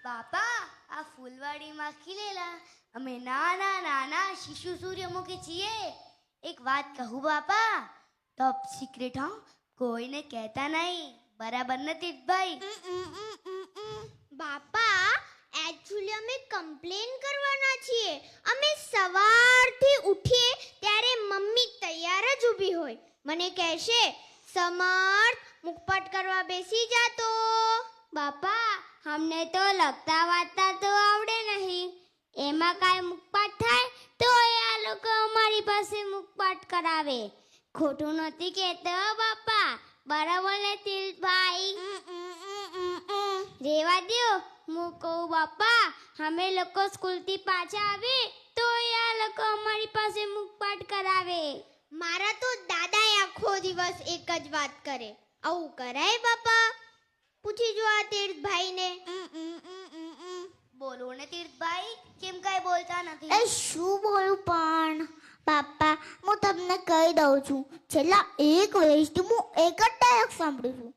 બાપા, આ ફૂલવાડીમાં ખીલેલા અમે નાના નાના શિશુ સૂર્યમુખી છીએ. એક વાત કહું બાપા, ટોપ સિક્રેટ હો, કોઈને કહેતા નહીં. બરાબર નથી ભાઈ? બાપા, એકચ્યુઅલી અમે કમ્પ્લેન કરવાના છીએ. અમે સવારથી ઉઠીએ ત્યારે મમ્મી તૈયાર જ ઊભી હોય. મને કહેશે, સમર્થ મુખપાટ કરવા બેસી જાતો. બાપા, અમને તો લખતા વાંચતા તો આવડે નહીં. એમાં કાંઈ મુખપાટ થાય તો આ લોકો અમારી પાસે મુખપાટ કરાવે. ખોટું નથી કહેતો બાપા, બરાબર ને તિલભાઈ? રેવા દો, હું કહું બાપા, અમે લોકો સ્કૂલથી પાછા આવે તો આ લોકો અમારી પાસે મુખપાટ કરાવે. મારા તો દાદાએ આખો દિવસ એક જ વાત કરે. આવું કરાય બાપા? પૂછી જો આ તીર્થભાઈને. બોલો ને તીર્થભાઈ, કેમ કાંઈ બોલતા નથી? એ શું બોલું પણ બાપા, હું તમને કહી દઉં છું, છેલ્લા એક વર્ષથી હું એક જ ડાયલોગ સાંભળું છું.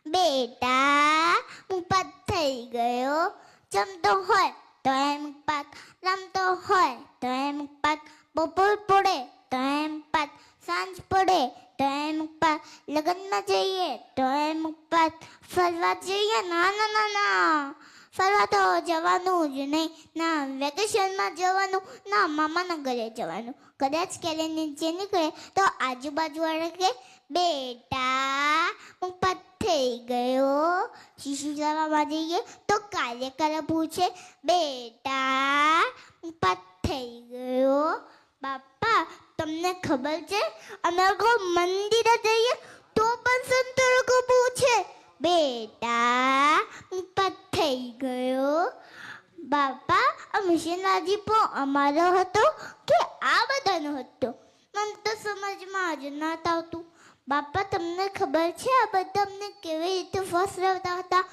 બેટા મુખપાત થઈ ગયો, જમતો હોય તો એ મુખપાત, રમતો હોય તો એ મુખપાત, બપોર પડે તો એ મુખપાત, સાંજ પડે તો એ મુખપાત, લગ્નમાં જઈએ તો એ મુખપાત, ફરવા જઈએ ના ના ના ના, ફરવા તો જવાનું જ નહીં. ના વેકેશનમાં જવાનું, ના મામાના ઘરે જવાનું. કદાચ ક્યારે નીચે નીકળે તો આજુબાજુવાળા કે બેટા મુખપાત થઈ ગયો. શિશુ શાળામાં જઈએ તો કાર્યકર પૂછે બેટા મુખપાત થઈ ગયો. બાપા, તમને ખબર છે, અમે લોકો મંદિરે જઈએ તો પણ સંતો લોકો પૂછે બેટા મુખપાત થઈ ગયો. બાપા, આ મિશનરી પણ અમારો હતો કે આ બધાનો હતો? મને તો સમજમાં જ નહોતું આવતું. બાપા, તમને ખબર છે આ બધા અમને કેવી રીતે ફસરાવતા હતા?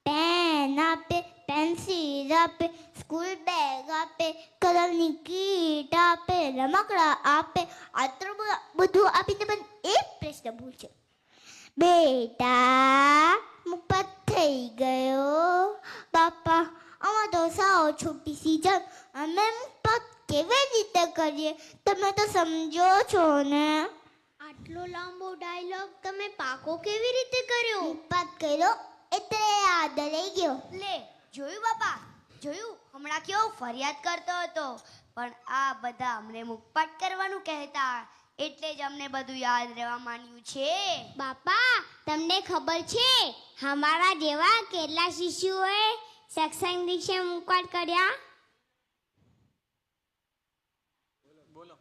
પેન આપે, પેન્સિલ આપે, સ્કૂલ બેગ આપે, કલરની કીટ આપે, રમકડા આપે, આટલું બધું આપીને પણ એક પ્રશ્ન પૂછે બેટા મુખપાત થઈ ગયો. બાપા, આમાં તો સાવ છોટી સીઝન, અમે મુખપાત કેવી રીતે કરીએ તમે તો સમજો છો ને? આટલો લાંબો ડાયલોગ તમે પાકો કેવી રીતે કર્યો? મુખપાત કર્યો એટલે યાદ રહી ગયો. લે, જોયું બાપા, જોયું? હમણાં કેવો ફરિયાદ કરતો હતો, પણ આ બધા અમને મુખપાટ કરવાનું કહેતા એટલે જ અમને બધું યાદ રહેવા માંડ્યું છે. બાપા, તમને ખબર છે અમારા જેવા કેટલા શિશુઓએ શૈક્ષણિક દિવસે મુખપાટ કર્યા? બોલો.